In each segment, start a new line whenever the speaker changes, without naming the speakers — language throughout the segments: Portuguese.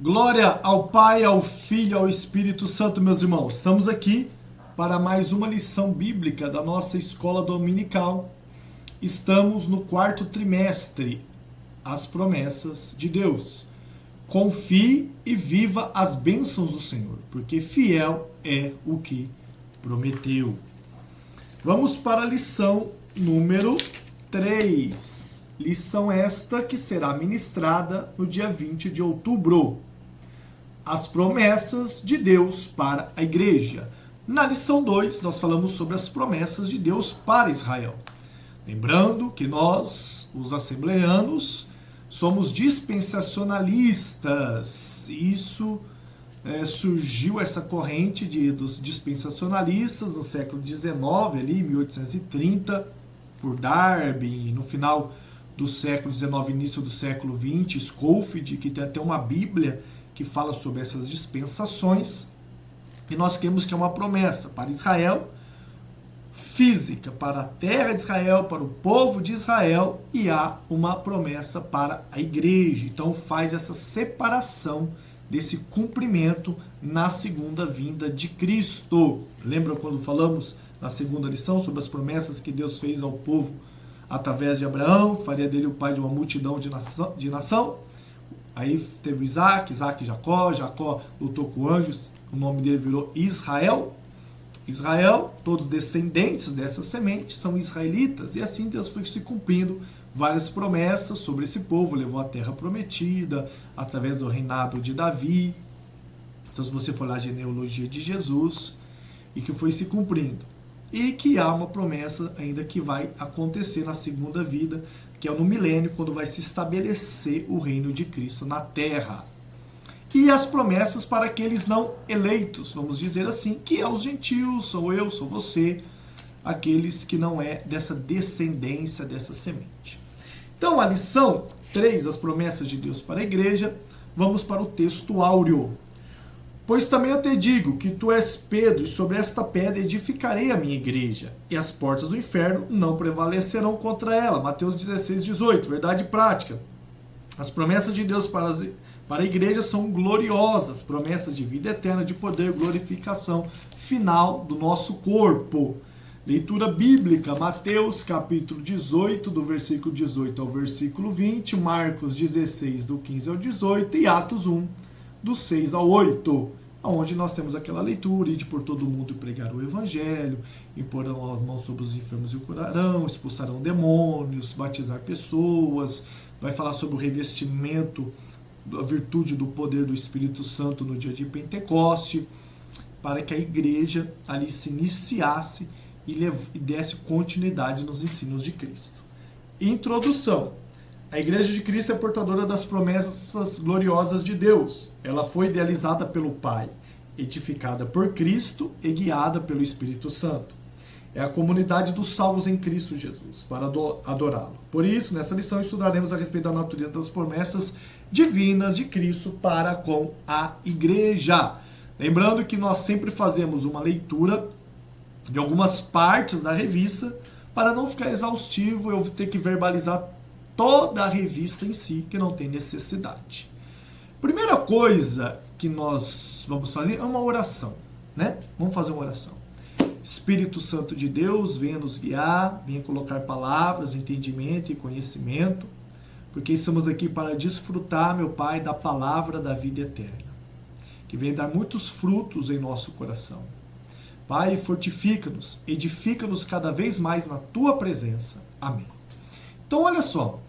Glória ao Pai, ao Filho e ao Espírito Santo, meus irmãos. Estamos aqui para mais uma lição bíblica da nossa escola dominical. Estamos no quarto trimestre, as promessas de Deus. Confie e viva as bênçãos do Senhor, porque fiel é o que prometeu. Vamos para a lição número 3. Lição esta que será ministrada no dia 20 de outubro. As promessas de Deus para a igreja. Na lição 2, nós falamos sobre as promessas de Deus para Israel. Lembrando que nós, os assembleanos, somos dispensacionalistas. Isso surgiu essa corrente dos dispensacionalistas no século XIX, ali, 1830, por Darby, no final do século XIX, início do século XX, Scofield, que tem até uma Bíblia que fala sobre essas dispensações, e nós cremos que é uma promessa para Israel, física, para a terra de Israel, para o povo de Israel, e há uma promessa para a igreja. Então faz essa separação desse cumprimento na segunda vinda de Cristo. Lembra quando falamos na segunda lição sobre as promessas que Deus fez ao povo através de Abraão, que faria dele o pai de uma multidão de nação? Aí teve Isaac e Jacó. Jacó lutou com anjos, o nome dele virou Israel. Israel, todos descendentes dessa semente, são israelitas. E assim Deus foi se cumprindo várias promessas sobre esse povo. Levou a terra prometida, através do reinado de Davi. Então se você for lá a genealogia de Jesus, e que foi se cumprindo. E que há uma promessa ainda que vai acontecer na segunda vida, que é no milênio, quando vai se estabelecer o reino de Cristo na terra. E as promessas para aqueles não eleitos, vamos dizer assim, que é os gentios, sou eu, sou você, aqueles que não é dessa descendência, dessa semente. Então, a lição 3, as promessas de Deus para a igreja, vamos para o texto áureo. Pois também eu te digo que tu és Pedro, e sobre esta pedra edificarei a minha igreja, e as portas do inferno não prevalecerão contra ela. Mateus 16, 18, verdade prática. As promessas de Deus para a igreja são gloriosas, promessas de vida eterna, de poder, glorificação final do nosso corpo. Leitura bíblica, Mateus capítulo 18, do versículo 18 ao versículo 20, Marcos 16, do 15 ao 18, e Atos 1, do 6 ao 8, onde nós temos aquela leitura: ide por todo mundo e pregar o evangelho, imporão as mãos sobre os enfermos e o curarão, expulsarão demônios, batizar pessoas, vai falar sobre o revestimento, a virtude do poder do Espírito Santo no dia de Pentecoste, para que a igreja ali se iniciasse e desse continuidade nos ensinos de Cristo. Introdução. A Igreja de Cristo é portadora das promessas gloriosas de Deus. Ela foi idealizada pelo Pai, edificada por Cristo e guiada pelo Espírito Santo. É a comunidade dos salvos em Cristo Jesus, para adorá-lo. Por isso, nessa lição, estudaremos a respeito da natureza das promessas divinas de Cristo para com a Igreja. Lembrando que nós sempre fazemos uma leitura de algumas partes da revista, para não ficar exaustivo, eu vou ter que verbalizar toda a revista em si, que não tem necessidade. Primeira coisa que nós vamos fazer é uma oração, né? Vamos fazer uma oração. Espírito Santo de Deus, venha nos guiar, venha colocar palavras, entendimento e conhecimento, porque estamos aqui para desfrutar, meu Pai, da palavra da vida eterna, que venha dar muitos frutos em nosso coração. Pai, fortifica-nos, edifica-nos cada vez mais na Tua presença. Amém. Então, olha só,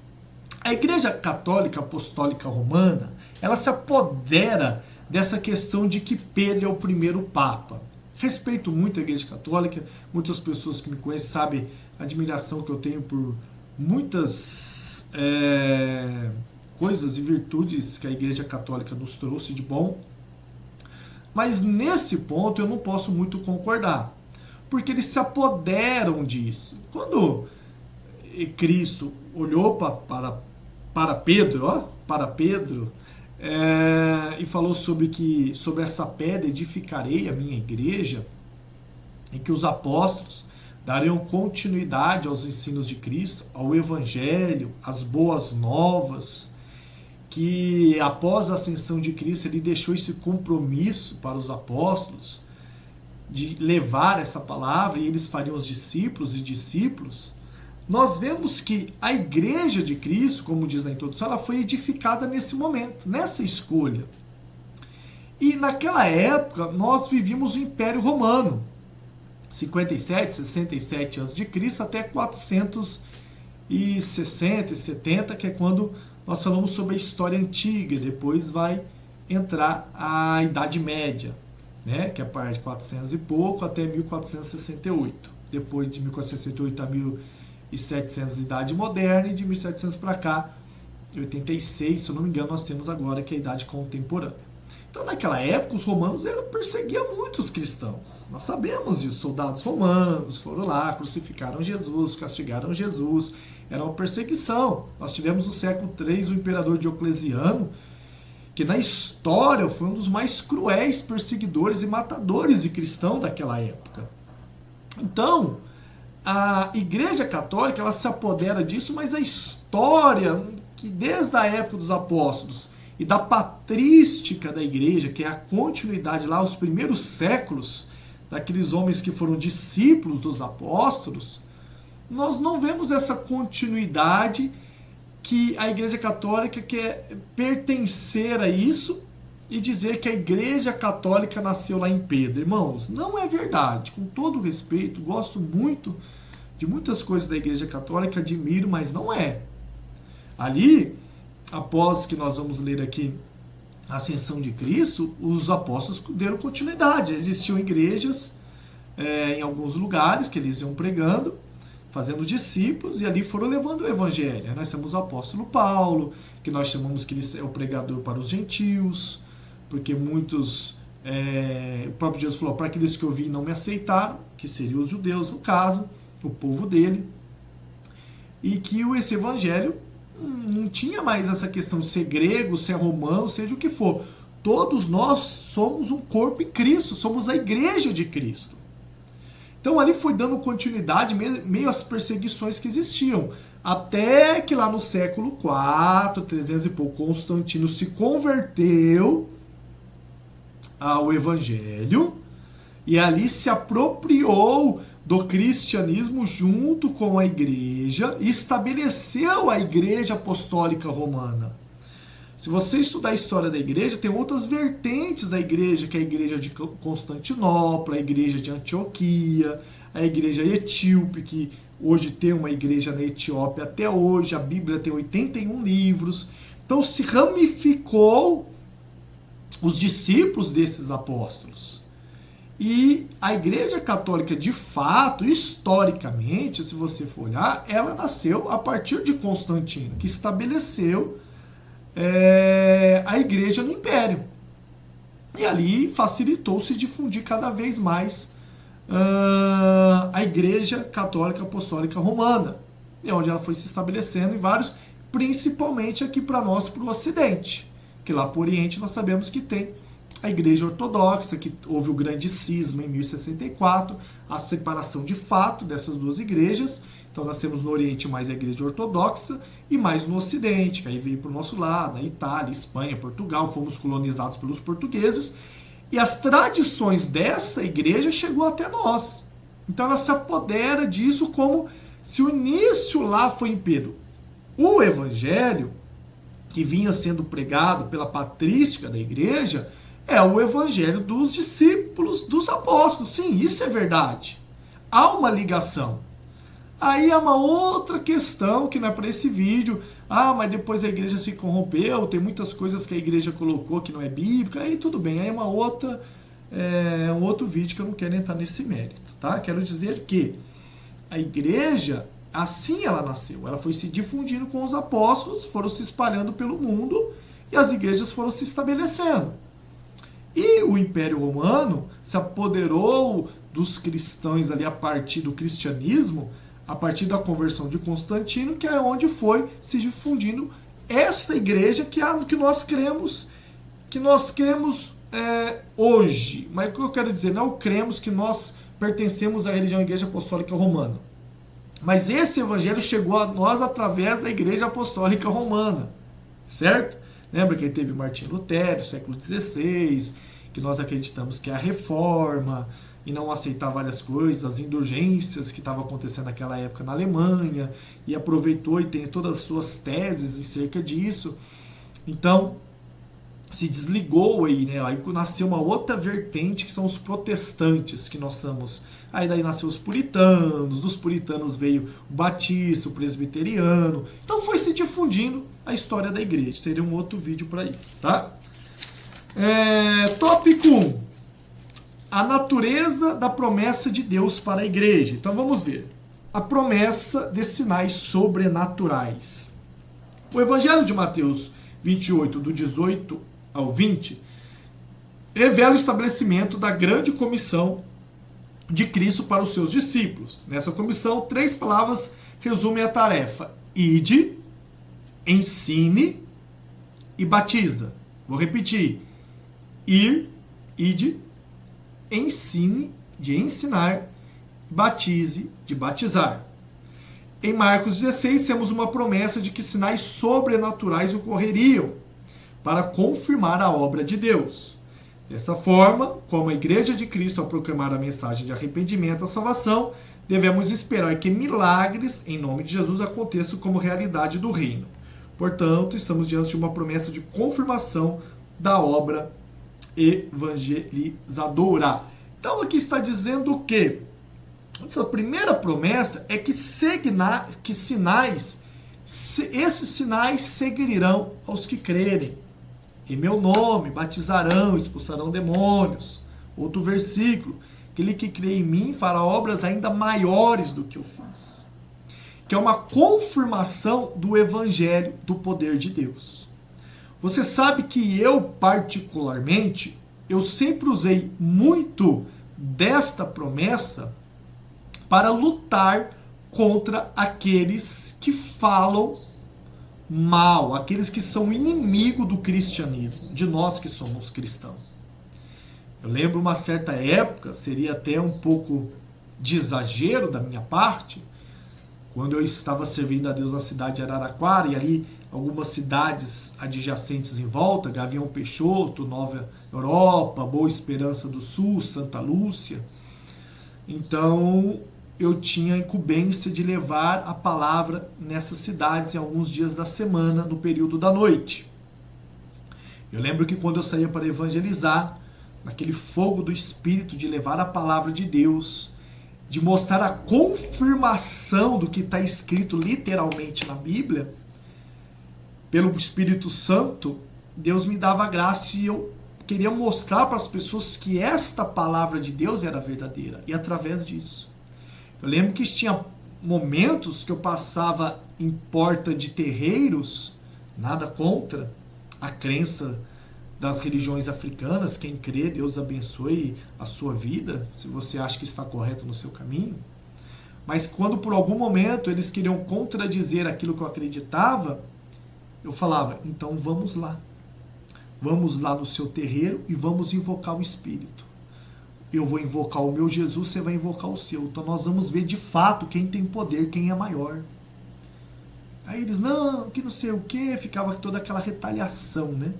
a Igreja Católica Apostólica Romana, ela se apodera dessa questão de que Pedro é o primeiro Papa. Respeito muito a Igreja Católica, muitas pessoas que me conhecem sabem a admiração que eu tenho por muitas coisas e virtudes que a Igreja Católica nos trouxe de bom. Mas nesse ponto eu não posso muito concordar, porque eles se apoderam disso. Quando Cristo olhou para Pedro, e falou sobre essa pedra edificarei a minha igreja, e que os apóstolos dariam continuidade aos ensinos de Cristo, ao Evangelho, às boas novas, que após a ascensão de Cristo ele deixou esse compromisso para os apóstolos de levar essa palavra e eles fariam os discípulos e discípulos, nós vemos que a igreja de Cristo, como diz na introdução, ela foi edificada nesse momento, nessa escolha. E naquela época nós vivíamos o Império Romano, 57, 67 a.C. até 460 e 70, que é quando nós falamos sobre a história antiga, depois vai entrar a Idade Média, né, que é a parte de 400 e pouco até 1468. Depois de 1468 a 1700, Idade Moderna, e de 1700 para cá, 86, se eu não me engano, nós temos agora que é a Idade Contemporânea. Então, naquela época, os romanos perseguiam muitos cristãos. Nós sabemos disso. Soldados romanos foram lá, crucificaram Jesus, castigaram Jesus. Era uma perseguição. Nós tivemos no século III o imperador Diocleciano, que na história foi um dos mais cruéis perseguidores e matadores de cristãos daquela época. Então, a Igreja Católica ela se apodera disso, mas a história, que desde a época dos apóstolos e da patrística da igreja, que é a continuidade lá, os primeiros séculos, daqueles homens que foram discípulos dos apóstolos, nós não vemos essa continuidade que a Igreja Católica quer pertencer a isso e dizer que a Igreja Católica nasceu lá em Pedro. Irmãos, não é verdade. Com todo respeito, gosto muito de muitas coisas da Igreja Católica, admiro, mas não é. Ali, após que nós vamos ler aqui a ascensão de Cristo, os apóstolos deram continuidade. Existiam igrejas em alguns lugares que eles iam pregando, fazendo discípulos, e ali foram levando o evangelho. Nós temos o apóstolo Paulo, que nós chamamos que ele é o pregador para os gentios, porque muitos, o próprio Jesus falou, para aqueles que eu vi não me aceitaram, que seriam os judeus, no caso, o povo dele, e que esse evangelho não tinha mais essa questão de ser grego, ser romano, seja o que for. Todos nós somos um corpo em Cristo, somos a igreja de Cristo. Então ali foi dando continuidade meio às perseguições que existiam. Até que lá no século IV, 300 e pouco, Constantino se converteu ao evangelho e ali se apropriou do cristianismo junto com a igreja e estabeleceu a Igreja Apostólica Romana. Se você estudar a história da igreja, tem outras vertentes da igreja, que é a igreja de Constantinopla, a igreja de Antioquia, a igreja etíope, que hoje tem uma igreja na Etiópia até hoje, a Bíblia tem 81 livros. Então se ramificou os discípulos desses apóstolos. E a Igreja Católica, de fato, historicamente, se você for olhar, ela nasceu a partir de Constantino, que estabeleceu a igreja no Império. E ali facilitou-se difundir cada vez mais a Igreja Católica Apostólica Romana, e onde ela foi se estabelecendo em vários, principalmente aqui para nós, para o Ocidente, que lá para o Oriente nós sabemos que tem a Igreja Ortodoxa, que houve o grande cisma em 1064, a separação de fato dessas duas igrejas. Então nós temos no Oriente mais a Igreja Ortodoxa e mais no Ocidente, que aí veio para o nosso lado, na Itália, Espanha, Portugal, fomos colonizados pelos portugueses, e as tradições dessa igreja chegou até nós. Então ela se apodera disso como se o início lá foi em Pedro. O Evangelho, que vinha sendo pregado pela patrística da igreja, é o evangelho dos discípulos, dos apóstolos. Sim, isso é verdade. Há uma ligação. Aí há uma outra questão que não é para esse vídeo. Mas depois a igreja se corrompeu, tem muitas coisas que a igreja colocou que não é bíblica. Aí tudo bem, aí é um outro vídeo que eu não quero entrar nesse mérito. Tá? Quero dizer que a igreja, assim ela nasceu. Ela foi se difundindo com os apóstolos, foram se espalhando pelo mundo e as igrejas foram se estabelecendo. E o Império Romano se apoderou dos cristãos ali a partir do cristianismo, a partir da conversão de Constantino, que é onde foi se difundindo essa igreja que nós cremos, hoje. Mas o que eu quero dizer, não cremos que nós pertencemos à religião Igreja Apostólica Romana. Mas esse evangelho chegou a nós através da Igreja Apostólica Romana, certo? Lembra que teve Martinho Lutero, século XVI, que nós acreditamos que é a reforma, e não aceitar várias coisas, as indulgências que estavam acontecendo naquela época na Alemanha, e aproveitou e tem todas as suas teses em cerca disso. Então, se desligou aí, né? Aí nasceu uma outra vertente, que são os protestantes, que nós somos. Aí daí nasceu os puritanos, dos puritanos veio o batista, o presbiteriano. Então foi se difundindo a história da igreja. Seria um outro vídeo para isso, tá? Tópico 1. A natureza da promessa de Deus para a igreja. Então vamos ver. A promessa de sinais sobrenaturais. O Evangelho de Mateus 28, do 18 ao 20, revela o estabelecimento da grande comissão de Cristo para os seus discípulos. Nessa comissão, 3 palavras resumem a tarefa: ide, ensine e batiza. Vou repetir: ir, ide, ensine, de ensinar, batize, de batizar. Em Marcos 16, temos uma promessa de que sinais sobrenaturais ocorreriam para confirmar a obra de Deus. Dessa forma, como a Igreja de Cristo, ao proclamar a mensagem de arrependimento e salvação, devemos esperar que milagres, em nome de Jesus, aconteçam como realidade do reino. Portanto, estamos diante de uma promessa de confirmação da obra evangelizadora. Então, aqui está dizendo o quê? Essa primeira promessa é que esses sinais seguirão aos que crerem. Em meu nome batizarão, expulsarão demônios. Outro versículo: aquele que crê em mim fará obras ainda maiores do que eu fiz. Que é uma confirmação do evangelho, do poder de Deus. Você sabe que eu, particularmente, eu sempre usei muito desta promessa para lutar contra aqueles que falam mal, aqueles que são inimigo do cristianismo, de nós que somos cristãos. Eu lembro uma certa época, seria até um pouco de exagero da minha parte, quando eu estava servindo a Deus na cidade de Araraquara, e ali algumas cidades adjacentes em volta, Gavião Peixoto, Nova Europa, Boa Esperança do Sul, Santa Lúcia. Então, eu tinha a incumbência de levar a palavra nessas cidades em alguns dias da semana, no período da noite. Eu lembro que quando eu saía para evangelizar, naquele fogo do Espírito de levar a palavra de Deus, de mostrar a confirmação do que está escrito literalmente na Bíblia, pelo Espírito Santo, Deus me dava graça e eu queria mostrar para as pessoas que esta palavra de Deus era verdadeira, e através disso. Eu lembro que tinha momentos que eu passava em porta de terreiros, nada contra a crença das religiões africanas, quem crê, Deus abençoe a sua vida, se você acha que está correto no seu caminho. Mas quando por algum momento eles queriam contradizer aquilo que eu acreditava, eu falava: então vamos lá no seu terreiro e vamos invocar o Espírito. Eu vou invocar o meu Jesus, você vai invocar o seu. Então nós vamos ver de fato quem tem poder, quem é maior. Aí eles, não, que não sei o que, ficava toda aquela retaliação, né?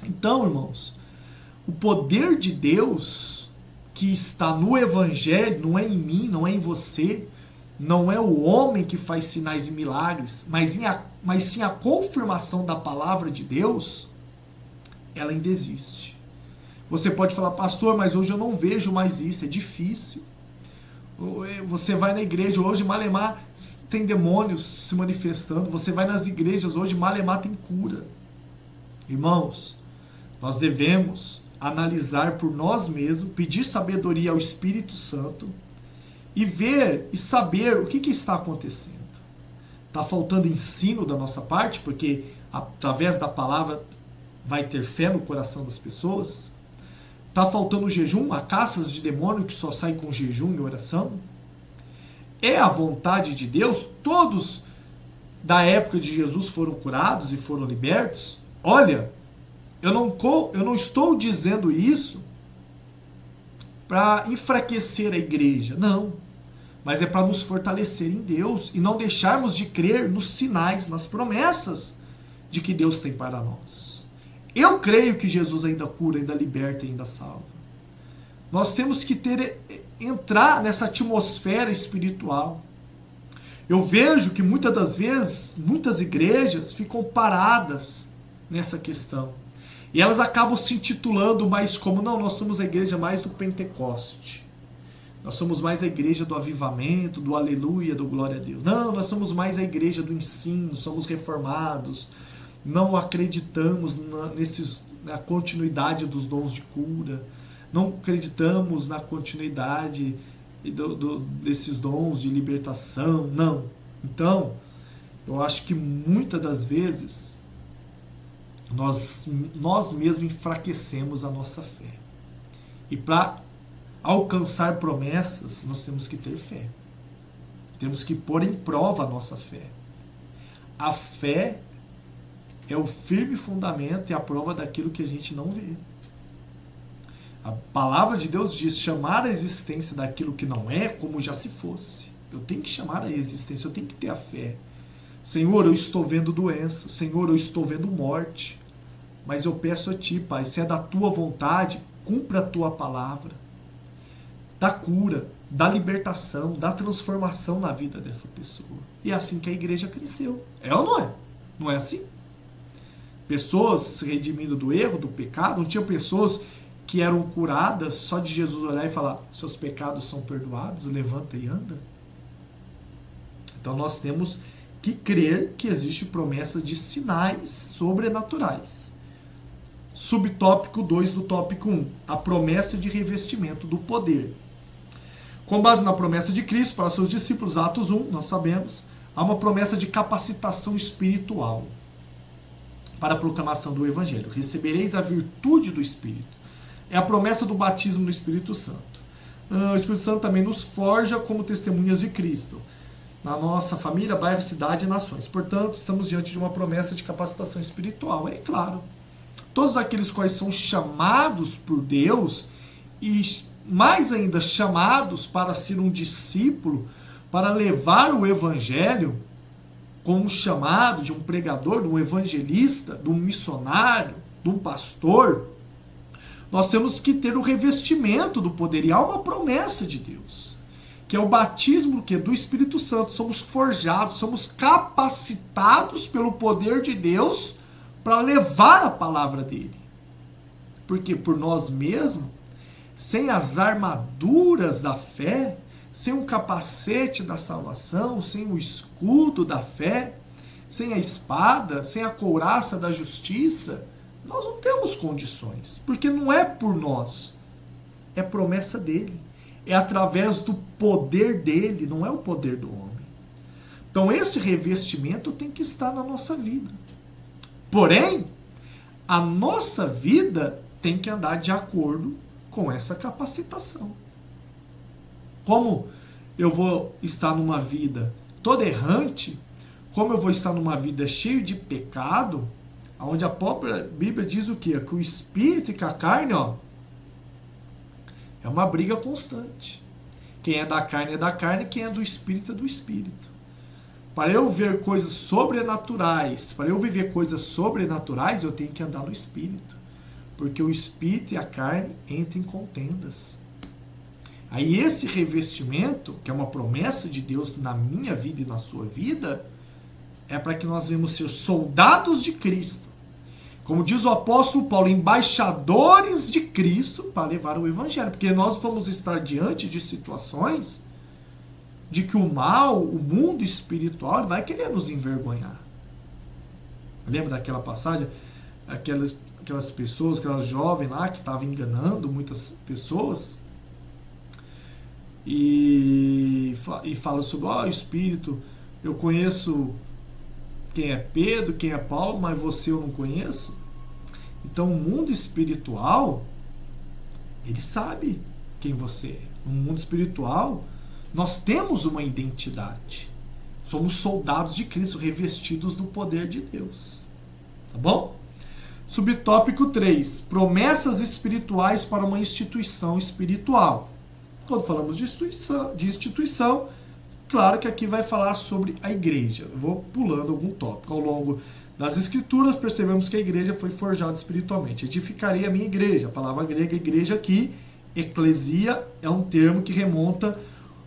Então, irmãos, o poder de Deus que está no Evangelho, não é em mim, não é em você, não é o homem que faz sinais e milagres, mas sim a confirmação da palavra de Deus, ela ainda existe. Você pode falar: pastor, mas hoje eu não vejo mais isso, é difícil. Você vai na igreja hoje, malemar tem demônios se manifestando. Você vai nas igrejas hoje, malemar tem cura. Irmãos, nós devemos analisar por nós mesmos, pedir sabedoria ao Espírito Santo e ver e saber o que está acontecendo. Está faltando ensino da nossa parte, porque através da palavra vai ter fé no coração das pessoas? Está faltando jejum, a caças de demônio que só sai com jejum e oração? É a vontade de Deus? Todos da época de Jesus foram curados e foram libertos? Olha, eu não estou dizendo isso para enfraquecer a igreja, não. Mas é para nos fortalecer em Deus e não deixarmos de crer nos sinais, nas promessas de que Deus tem para nós. Eu creio que Jesus ainda cura, ainda liberta, ainda salva. Nós temos que entrar nessa atmosfera espiritual. Eu vejo que muitas das vezes, muitas igrejas ficam paradas nessa questão. E elas acabam se intitulando mais como, não, nós somos a igreja mais do Pentecoste. Nós somos mais a igreja do avivamento, do aleluia, do glória a Deus. Não, nós somos mais a igreja do ensino, somos reformados. Não acreditamos na continuidade dos dons de cura. Não acreditamos na continuidade desses dons de libertação. Não. Então, eu acho que muitas das vezes nós mesmos enfraquecemos a nossa fé. E para alcançar promessas, nós temos que ter fé. Temos que pôr em prova a nossa fé. A fé é o firme fundamento e a prova daquilo que a gente não vê. A palavra de Deus diz chamar a existência daquilo que não é como já se fosse. Eu tenho que chamar a existência, eu tenho que ter a fé. Senhor, eu estou vendo doença. Senhor, eu estou vendo morte. Mas eu peço a Ti, Pai, se é da Tua vontade, cumpra a Tua palavra. Dá cura, dá libertação, dá transformação na vida dessa pessoa. E é assim que a igreja cresceu. É ou não é? Não é assim? Pessoas se redimindo do erro, do pecado. Não tinha pessoas que eram curadas só de Jesus olhar e falar, seus pecados são perdoados, levanta e anda. Então nós temos que crer que existe promessa de sinais sobrenaturais. Subtópico 2 do tópico 1, a promessa de revestimento do poder. Com base na promessa de Cristo para seus discípulos, Atos 1, nós sabemos, há uma promessa de capacitação espiritual para a proclamação do Evangelho. Recebereis a virtude do Espírito. É a promessa do batismo no Espírito Santo. O Espírito Santo também nos forja como testemunhas de Cristo, na nossa família, bairro, cidade e nações. Portanto, estamos diante de uma promessa de capacitação espiritual. É claro, todos aqueles quais são chamados por Deus e mais ainda chamados para ser um discípulo, para levar o Evangelho, como chamado de um pregador, de um evangelista, de um missionário, de um pastor, nós temos que ter o revestimento do poder. E há uma promessa de Deus, que é o batismo do Espírito Santo. Somos forjados, somos capacitados pelo poder de Deus para levar a palavra dele. Porque por nós mesmos, sem as armaduras da fé, sem o capacete da salvação, sem o escudo da fé, sem a espada, sem a couraça da justiça, nós não temos condições. Porque não é por nós, é promessa dele. É através do poder dele, não é o poder do homem. Então esse revestimento tem que estar na nossa vida. Porém, a nossa vida tem que andar de acordo com essa capacitação. Como eu vou estar numa vida toda errante, como eu vou estar numa vida cheia de pecado, onde a própria Bíblia diz o quê? Que o espírito e que a carne, é uma briga constante. Quem é da carne, quem é do espírito é do espírito. Para eu ver coisas sobrenaturais, para eu viver coisas sobrenaturais, eu tenho que andar no espírito. Porque o espírito e a carne entram em contendas. Aí esse revestimento, que é uma promessa de Deus na minha vida e na sua vida, é para que nós venhamos ser soldados de Cristo. Como diz o apóstolo Paulo, embaixadores de Cristo para levar o Evangelho. Porque nós vamos estar diante de situações de que o mal, o mundo espiritual, vai querer nos envergonhar. Lembra daquela passagem? Aquelas pessoas, aquelas jovens lá que estavam enganando muitas pessoas. E fala sobre o Espírito, eu conheço quem é Pedro, quem é Paulo, mas você eu não conheço. Então o mundo espiritual, ele sabe quem você é. No mundo espiritual, nós temos uma identidade. Somos soldados de Cristo, revestidos do poder de Deus. Tá bom? Subtópico 3. Promessas espirituais para uma instituição espiritual. Quando falamos de instituição, claro que aqui vai falar sobre a igreja. Eu vou pulando algum tópico. Ao longo Das Escrituras percebemos que a igreja foi forjada espiritualmente. Edificarei a minha igreja. A palavra grega igreja aqui, eclesia, é um termo que remonta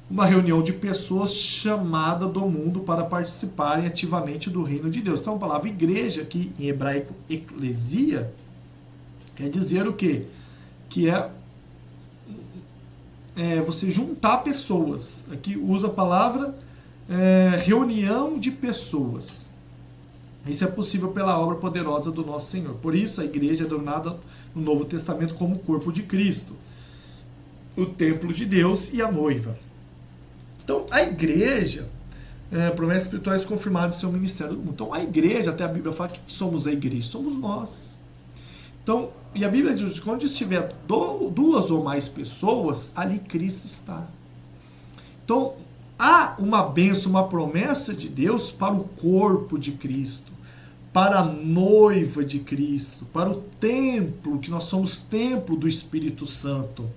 uma reunião de pessoas chamada do mundo para participarem ativamente do reino de Deus. Então a palavra igreja aqui, em hebraico eclesia, quer dizer o quê? Que é você juntar pessoas. Aqui usa a palavra reunião de pessoas. Isso é possível pela obra poderosa do nosso Senhor. Por isso a igreja é denominada no Novo Testamento como o corpo de Cristo, o templo de Deus e a noiva. Então a igreja, promessas espirituais confirmadas em seu ministério do mundo. Então a igreja, até a Bíblia fala que somos a igreja, somos nós. Então, e a Bíblia diz que onde estiver duas ou mais pessoas, ali Cristo está. Então, há uma bênção, uma promessa de Deus para o corpo de Cristo, para a noiva de Cristo, para o templo, que nós somos templo do Espírito Santo,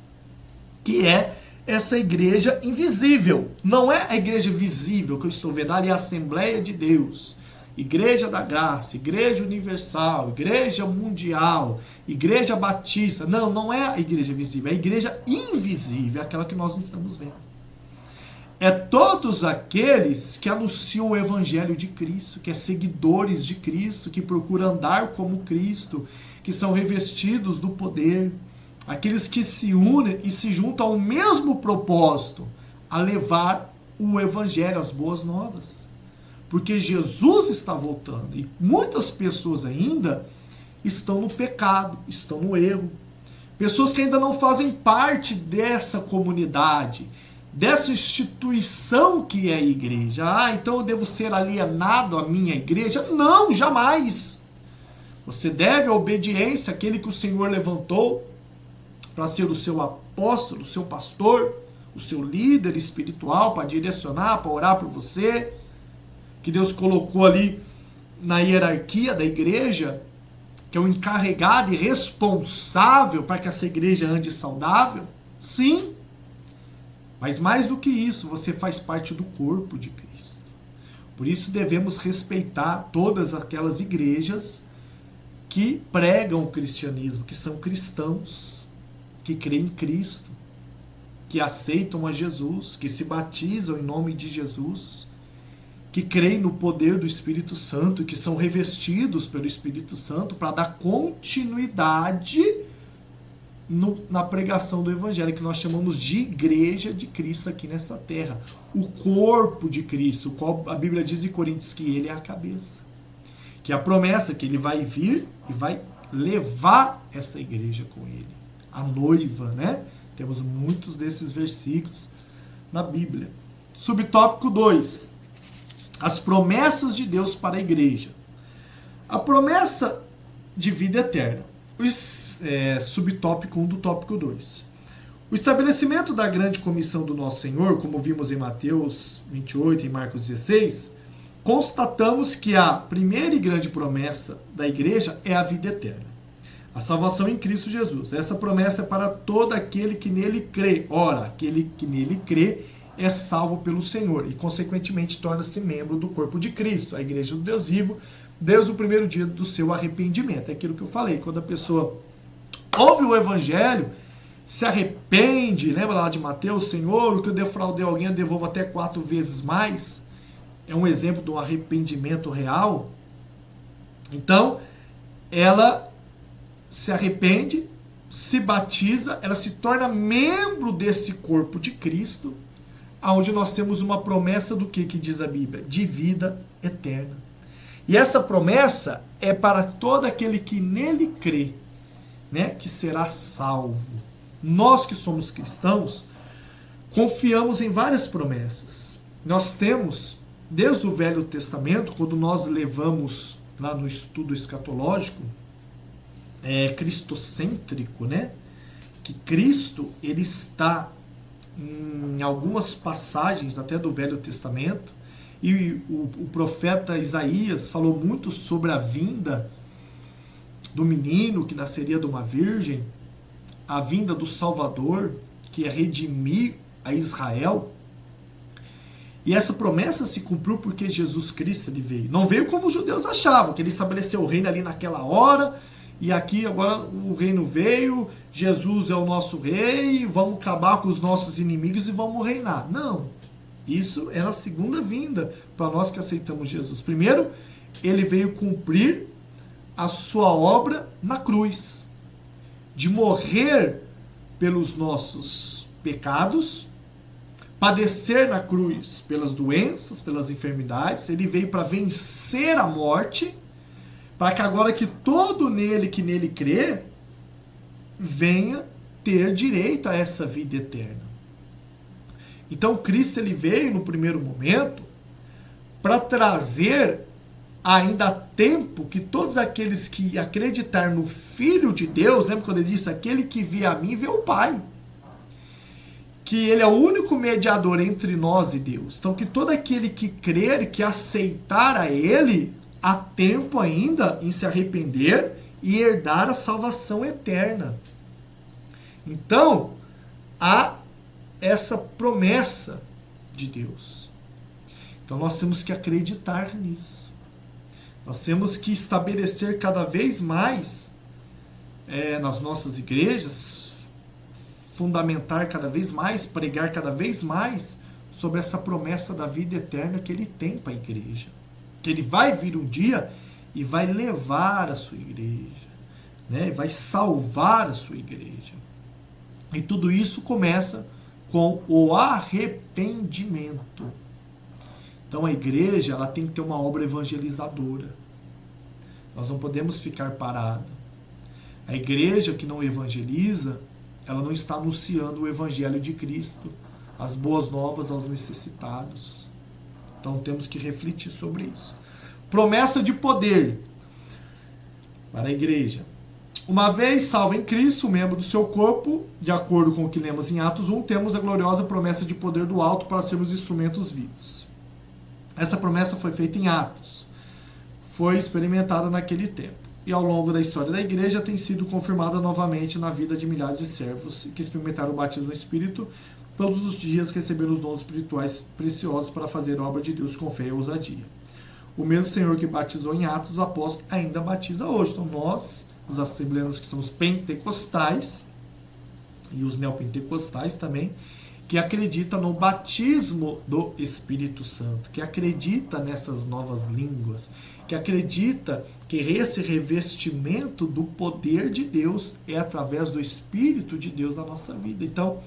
que é essa igreja invisível. Não é a igreja visível que eu estou vendo, ali é a Assembleia de Deus, Igreja da Graça, Igreja Universal, Igreja Mundial, Igreja Batista. Não, não é a igreja visível, é a igreja invisível, é aquela que nós estamos vendo. É todos aqueles que anunciam o Evangelho de Cristo, que é seguidores de Cristo, que procuram andar como Cristo, que são revestidos do poder, aqueles que se unem e se juntam ao mesmo propósito, a levar o Evangelho, as boas novas. Porque Jesus está voltando e muitas pessoas ainda estão no pecado, estão no erro. Pessoas que ainda não fazem parte dessa comunidade, dessa instituição que é a igreja. Então eu devo ser alienado à minha igreja? Não, jamais. Você deve a obediência àquele que o Senhor levantou para ser o seu apóstolo, o seu pastor, o seu líder espiritual, para direcionar, para orar por você, que Deus colocou ali na hierarquia da igreja, que é o encarregado e responsável para que essa igreja ande saudável. Sim. Mas mais do que isso, você faz parte do corpo de Cristo. Por isso devemos respeitar todas aquelas igrejas que pregam o cristianismo, que são cristãos, que creem em Cristo, que aceitam a Jesus, que se batizam em nome de Jesus, que creem no poder do Espírito Santo, que são revestidos pelo Espírito Santo para dar continuidade na pregação do Evangelho, que nós chamamos de igreja de Cristo aqui nessa terra. O corpo de Cristo, o qual a Bíblia diz em Coríntios que ele é a cabeça. Que é a promessa que ele vai vir e vai levar esta igreja com ele. A noiva, né? Temos muitos desses versículos na Bíblia. Subtópico 2. As promessas de Deus para a igreja. A promessa de vida eterna. Subtópico 1 do tópico 2. O estabelecimento da grande comissão do nosso Senhor, como vimos em Mateus 28 e Marcos 16, constatamos que a primeira e grande promessa da igreja é a vida eterna. A salvação em Cristo Jesus. Essa promessa é para todo aquele que nele crê. Ora, aquele que nele crê é salvo pelo Senhor e, consequentemente, torna-se membro do corpo de Cristo, a igreja do Deus vivo, desde o primeiro dia do seu arrependimento. É aquilo que eu falei, quando a pessoa ouve o Evangelho, se arrepende, lembra lá de Mateus, Senhor, o que eu defraudei alguém eu devolvo até 4 vezes mais. É um exemplo de um arrependimento real. Então, ela se arrepende, se batiza, ela se torna membro desse corpo de Cristo, onde nós temos uma promessa do que diz a Bíblia? De vida eterna. E essa promessa é para todo aquele que nele crê, né, que será salvo. Nós que somos cristãos, confiamos em várias promessas. Nós temos, desde o Velho Testamento, quando nós levamos lá no estudo escatológico, cristocêntrico, né, que Cristo, ele está em algumas passagens até do Velho Testamento, e o profeta Isaías falou muito sobre a vinda do menino que nasceria de uma virgem, a vinda do Salvador, que é redimir a Israel. E essa promessa se cumpriu porque Jesus Cristo ele veio. Não veio como os judeus achavam, que ele estabeleceu o reino ali naquela hora, e aqui agora o reino veio, Jesus é o nosso rei, vamos acabar com os nossos inimigos e vamos reinar. Não, isso era a segunda vinda para nós que aceitamos Jesus. Primeiro, ele veio cumprir a sua obra na cruz, de morrer pelos nossos pecados, padecer na cruz pelas doenças, pelas enfermidades. Ele veio para vencer a morte, para que agora que todo nele que nele crê venha ter direito a essa vida eterna. Então Cristo ele veio no primeiro momento para trazer ainda há tempo que todos aqueles que acreditar no Filho de Deus, lembra quando ele disse, aquele que vê a mim vê o Pai, que ele é o único mediador entre nós e Deus. Então que todo aquele que crer, que aceitar a ele, há tempo ainda em se arrepender e herdar a salvação eterna. Então, há essa promessa de Deus. Então nós temos que acreditar nisso. Nós temos que estabelecer cada vez mais nas nossas igrejas, fundamentar cada vez mais, pregar cada vez mais sobre essa promessa da vida eterna que ele tem para a igreja. Que ele vai vir um dia e vai levar a sua igreja, né? Vai salvar a sua igreja. E tudo isso começa com o arrependimento. Então a igreja ela tem que ter uma obra evangelizadora. Nós não podemos ficar parada. A igreja que não evangeliza, ela não está anunciando o evangelho de Cristo, as boas novas aos necessitados. Então temos que refletir sobre isso. Promessa de poder para a igreja. Uma vez salvo em Cristo, membro do seu corpo, de acordo com o que lemos em Atos 1, temos a gloriosa promessa de poder do alto para sermos instrumentos vivos. Essa promessa foi feita em Atos. Foi experimentada naquele tempo. E ao longo da história da igreja tem sido confirmada novamente na vida de milhares de servos que experimentaram o batismo no Espírito, todos os dias receberam os dons espirituais preciosos para fazer a obra de Deus com fé e ousadia. O mesmo Senhor que batizou em Atos, os apóstolos, ainda batiza hoje. Então nós, os assembleanos que somos pentecostais, e os neopentecostais também, que acredita no batismo do Espírito Santo, que acredita nessas novas línguas, que acredita que esse revestimento do poder de Deus é através do Espírito de Deus na nossa vida. Então,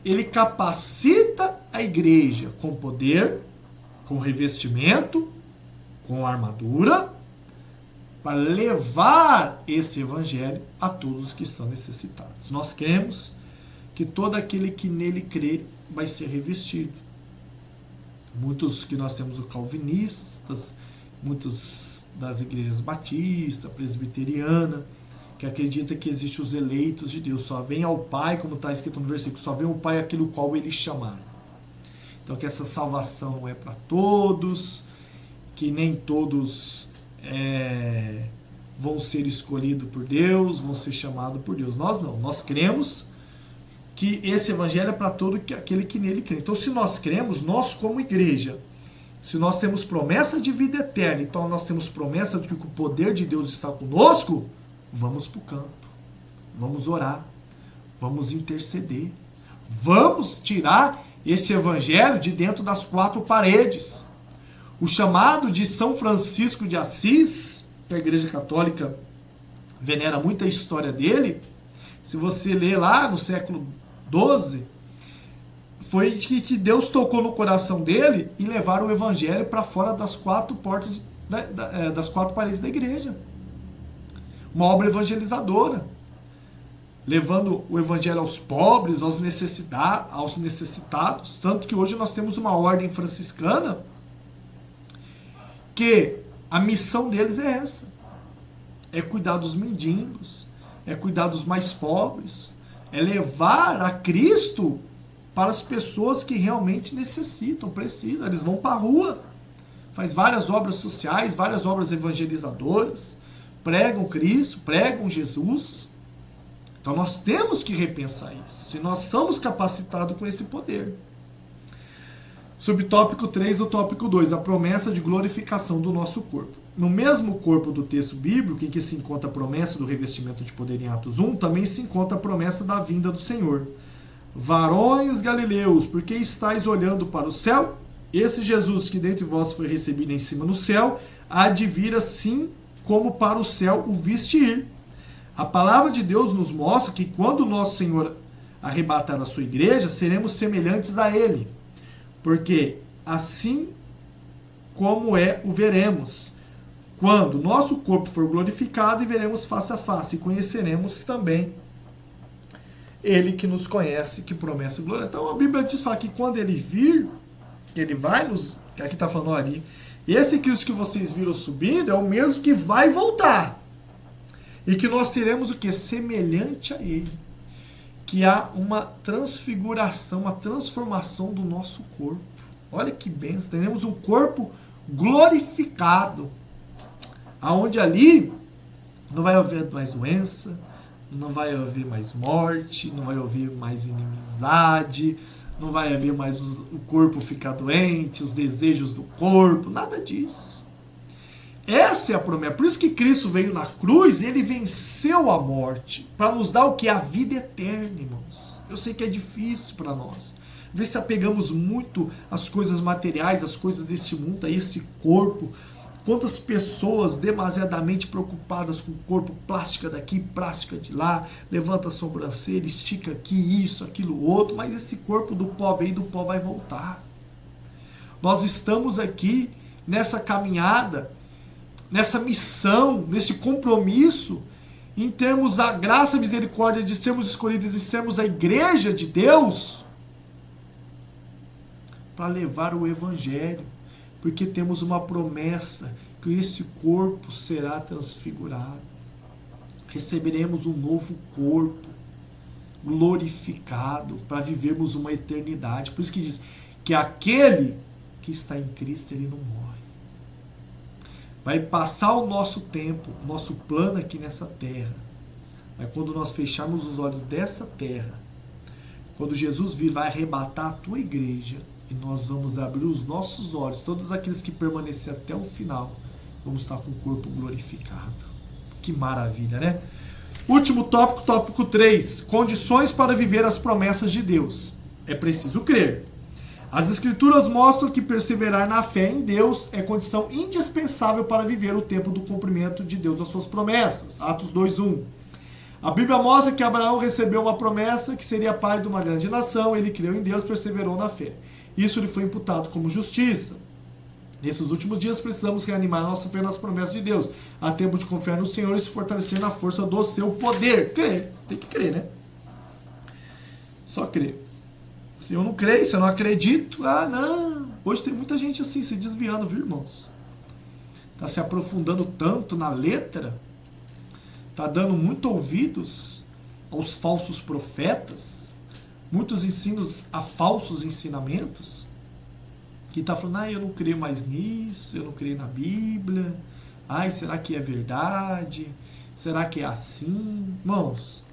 ele capacita a igreja com poder, com revestimento, com armadura, para levar esse evangelho a todos os que estão necessitados. Nós cremos que todo aquele que nele crê vai ser revestido. Muitos que nós temos os calvinistas, muitos das igrejas batista, presbiteriana, que acredita que existem os eleitos de Deus. Só vem ao Pai, como está escrito no versículo, só vem ao Pai aquele qual ele chamar. Então que essa salvação não é para todos, que nem todos vão ser escolhidos por Deus, vão ser chamados por Deus. Nós não, nós cremos que esse evangelho é para todo aquele que nele crê. Então se nós cremos, nós como igreja, se nós temos promessa de vida eterna, então nós temos promessa de que o poder de Deus está conosco, vamos para o campo, vamos orar, vamos interceder, vamos tirar esse evangelho de dentro das quatro paredes. O chamado de São Francisco de Assis, que a Igreja Católica venera muito a história dele, se você ler lá no século XII, foi que Deus tocou no coração dele e levaram o evangelho para fora das quatro portas, das quatro paredes da igreja. Uma obra evangelizadora, levando o evangelho aos pobres, aos necessitados, tanto que hoje nós temos uma ordem franciscana que a missão deles é essa, é cuidar dos mendigos, é cuidar dos mais pobres, é levar a Cristo para as pessoas que realmente necessitam, precisam. Eles vão para a rua, faz várias obras sociais, várias obras evangelizadoras, pregam Cristo, pregam Jesus. Então nós temos que repensar isso, se nós estamos capacitados com esse poder. Subtópico 3 do tópico 2, a promessa de glorificação do nosso corpo. No mesmo corpo do texto bíblico, em que se encontra a promessa do revestimento de poder em Atos 1, também se encontra a promessa da vinda do Senhor. Varões galileus, por que estáis olhando para o céu? Esse Jesus que dentre vós foi recebido em cima no céu, há de vir assim como para o céu o viste ir. A palavra de Deus nos mostra que quando o nosso Senhor arrebatar a sua igreja, seremos semelhantes a ele. Porque assim como o veremos, quando nosso corpo for glorificado e veremos face a face, e conheceremos também ele que nos conhece, que promessa e glória. Então a Bíblia diz que quando ele vir, ele vai nos... Aqui está falando ali, esse Cristo que vocês viram subindo é o mesmo que vai voltar. E que nós seremos o que? Semelhante a ele. Que há uma transfiguração, uma transformação do nosso corpo. Olha que bênção, teremos um corpo glorificado, aonde ali não vai haver mais doença, não vai haver mais morte, não vai haver mais inimizade, não vai haver mais o corpo ficar doente, os desejos do corpo, nada disso. Essa é a promessa. Por isso que Cristo veio na cruz e ele venceu a morte. Para nos dar o que? A vida eterna, irmãos. Eu sei que é difícil para nós. Às vezes se apegamos muito às coisas materiais, às coisas desse mundo, a esse corpo. Quantas pessoas demasiadamente preocupadas com o corpo, plástica daqui, plástica de lá, levanta a sobrancelha, estica aqui, isso, aquilo, outro. Mas esse corpo do pó veio e do pó vai voltar. Nós estamos aqui nessa caminhada, nessa missão, nesse compromisso, em termos a graça e a misericórdia de sermos escolhidos e sermos a igreja de Deus, para levar o evangelho, porque temos uma promessa que esse corpo será transfigurado. Receberemos um novo corpo, glorificado, para vivermos uma eternidade. Por isso que diz que aquele que está em Cristo, ele não morre. Vai passar o nosso tempo, o nosso plano aqui nessa terra. Mas quando nós fecharmos os olhos dessa terra, quando Jesus vir, vai arrebatar a tua igreja, e nós vamos abrir os nossos olhos, todos aqueles que permanecerem até o final, vamos estar com o corpo glorificado. Que maravilha, né? Último tópico, tópico 3. Condições para viver as promessas de Deus. É preciso crer. As Escrituras mostram que perseverar na fé em Deus é condição indispensável para viver o tempo do cumprimento de Deus às suas promessas. Atos 2:1. A Bíblia mostra que Abraão recebeu uma promessa que seria pai de uma grande nação. Ele creu em Deus, perseverou na fé. Isso lhe foi imputado como justiça. Nesses últimos dias precisamos reanimar nossa fé nas promessas de Deus. Há tempo de confiar no Senhor e se fortalecer na força do seu poder. Crer. Tem que crer, né? Só crer. Se eu não creio, se eu não acredito, não. Hoje tem muita gente assim, se desviando, viu, irmãos? Está se aprofundando tanto na letra, está dando muito ouvidos aos falsos profetas, muitos ensinos a falsos ensinamentos, que está falando, eu não creio mais nisso, eu não creio na Bíblia, será que é verdade? Será que é assim? Irmãos,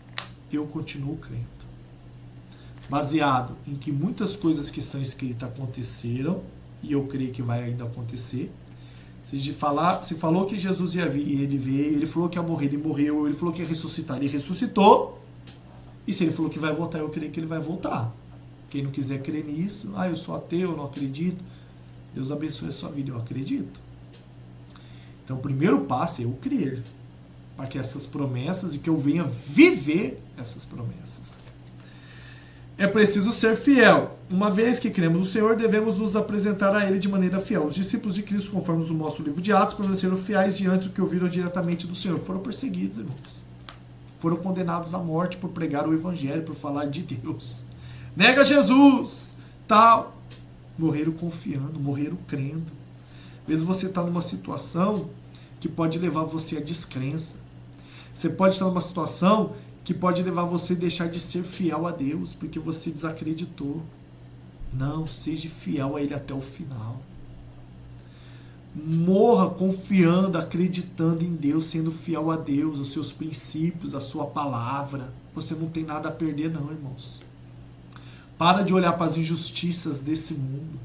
eu continuo crendo. Baseado em que muitas coisas que estão escritas aconteceram, e eu creio que vai ainda acontecer. Se falou que Jesus ia vir, ele veio, ele falou que ia morrer, ele morreu, ele falou que ia ressuscitar, ele ressuscitou, e se ele falou que vai voltar, eu creio que ele vai voltar. Quem não quiser crer nisso, eu sou ateu, eu não acredito, Deus abençoe a sua vida, eu acredito. Então o primeiro passo é eu crer, para que essas promessas, e que eu venha viver essas promessas. É preciso ser fiel. Uma vez que cremos no Senhor, devemos nos apresentar a Ele de maneira fiel. Os discípulos de Cristo, conforme nos mostra o livro de Atos, permaneceram fiéis diante do que ouviram diretamente do Senhor. Foram perseguidos, irmãos. Foram condenados à morte por pregar o Evangelho, por falar de Deus. Nega Jesus, tal. Morreram confiando, morreram crendo. Às vezes você está numa situação que pode levar você à descrença. Você pode estar numa situação que pode levar você a deixar de ser fiel a Deus, porque você desacreditou. Não, seja fiel a Ele até o final. Morra confiando, acreditando em Deus, sendo fiel a Deus, aos seus princípios, à sua palavra. Você não tem nada a perder não, irmãos. Para de olhar para as injustiças desse mundo.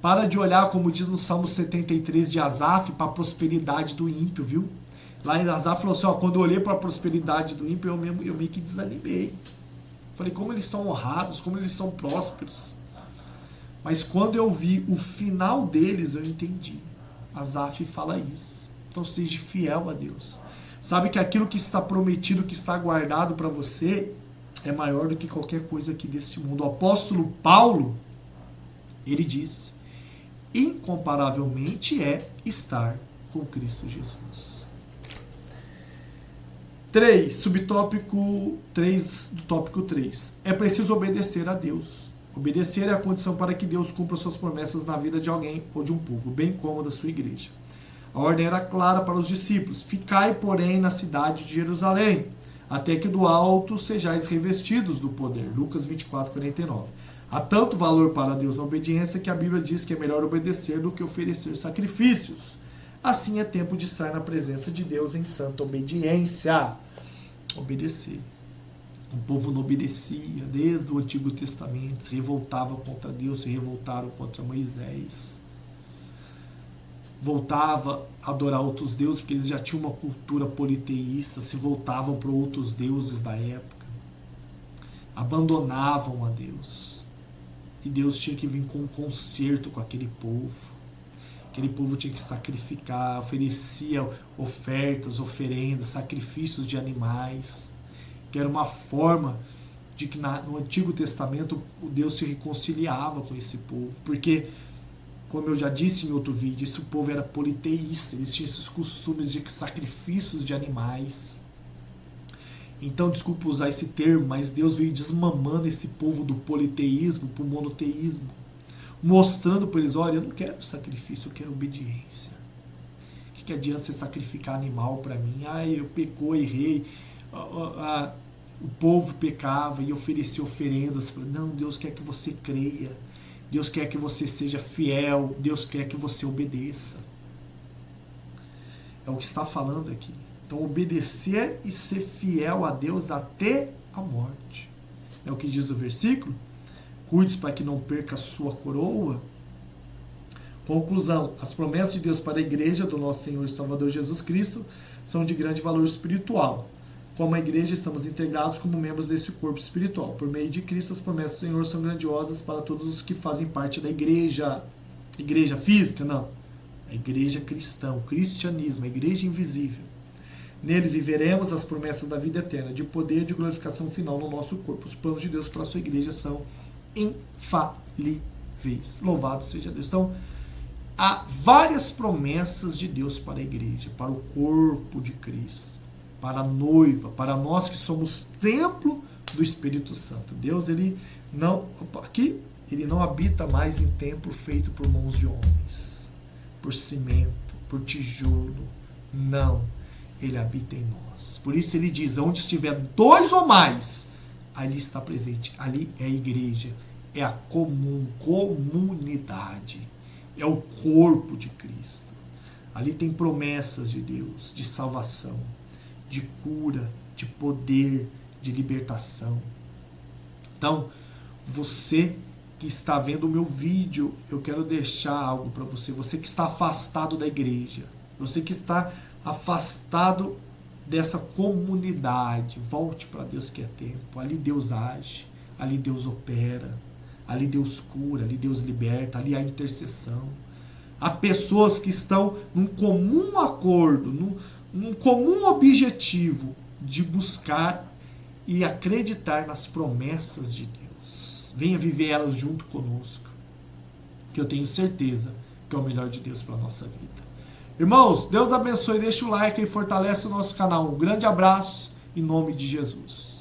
Para de olhar, como diz no Salmo 73 de Asaf, para a prosperidade do ímpio, viu? Lá em Asaf falou assim, ó, quando eu olhei para a prosperidade do ímpio, eu meio que desanimei. Falei, como eles são honrados, como eles são prósperos. Mas quando eu vi o final deles, eu entendi. Asaf fala isso. Então seja fiel a Deus. Sabe que aquilo que está prometido, que está guardado para você, é maior do que qualquer coisa aqui deste mundo. O apóstolo Paulo, ele disse, incomparavelmente é estar com Cristo Jesus. 3, subtópico 3 do tópico 3. É preciso obedecer a Deus. Obedecer é a condição para que Deus cumpra suas promessas na vida de alguém ou de um povo, bem como da sua igreja. A ordem era clara para os discípulos. Ficai, porém, na cidade de Jerusalém, até que do alto sejais revestidos do poder. Lucas 24, 49. Há tanto valor para Deus na obediência que a Bíblia diz que é melhor obedecer do que oferecer sacrifícios. Assim é tempo de estar na presença de Deus em santa obediência. Obedecer. O povo não obedecia desde o Antigo Testamento, se revoltava contra Deus, se revoltaram contra Moisés. Voltava a adorar outros deuses, porque eles já tinham uma cultura politeísta, se voltavam para outros deuses da época. Abandonavam a Deus. E Deus tinha que vir com um conserto com aquele povo. Aquele povo tinha que sacrificar, oferecia ofertas, oferendas, sacrifícios de animais, que era uma forma de que no Antigo Testamento o Deus se reconciliava com esse povo, porque, como eu já disse em outro vídeo, esse povo era politeísta, eles tinham esses costumes de sacrifícios de animais. Então, desculpa usar esse termo, mas Deus veio desmamando esse povo do politeísmo para o monoteísmo, mostrando para eles, olha, eu não quero sacrifício, eu quero obediência. O que adianta você sacrificar animal para mim? Eu pecou, errei. O povo pecava e oferecia oferendas. Não, Deus quer que você creia. Deus quer que você seja fiel. Deus quer que você obedeça. É o que está falando aqui. Então, obedecer e ser fiel a Deus até a morte. É o que diz o versículo. Cuide para que não perca a sua coroa. Conclusão. As promessas de Deus para a igreja do nosso Senhor e Salvador Jesus Cristo são de grande valor espiritual. Como a igreja, estamos integrados como membros desse corpo espiritual. Por meio de Cristo, as promessas do Senhor são grandiosas para todos os que fazem parte da igreja. Igreja física? Não. A igreja cristã, o cristianismo, a igreja invisível. Nele viveremos as promessas da vida eterna, de poder e de glorificação final no nosso corpo. Os planos de Deus para a sua igreja são infalíveis. Louvado seja Deus. Então, há várias promessas de Deus para a igreja, para o corpo de Cristo, para a noiva, para nós que somos templo do Espírito Santo. Deus, ele não habita mais em templo feito por mãos de homens, por cimento, por tijolo. Não, ele habita em nós. Por isso ele diz, onde estiver 2 ou mais, ali está presente, ali é a igreja, é a comunidade, é o corpo de Cristo. Ali tem promessas de Deus, de salvação, de cura, de poder, de libertação. Então, você que está vendo o meu vídeo, eu quero deixar algo para você. Você que está afastado da igreja, você que está afastado dessa comunidade, volte para Deus que é tempo. Ali Deus age, ali Deus opera, ali Deus cura, ali Deus liberta, ali há intercessão. Há pessoas que estão num comum acordo, num comum objetivo de buscar e acreditar nas promessas de Deus. Venha viver elas junto conosco, que eu tenho certeza que é o melhor de Deus para a nossa vida. Irmãos, Deus abençoe, deixa o like e fortalece o nosso canal. Um grande abraço em nome de Jesus.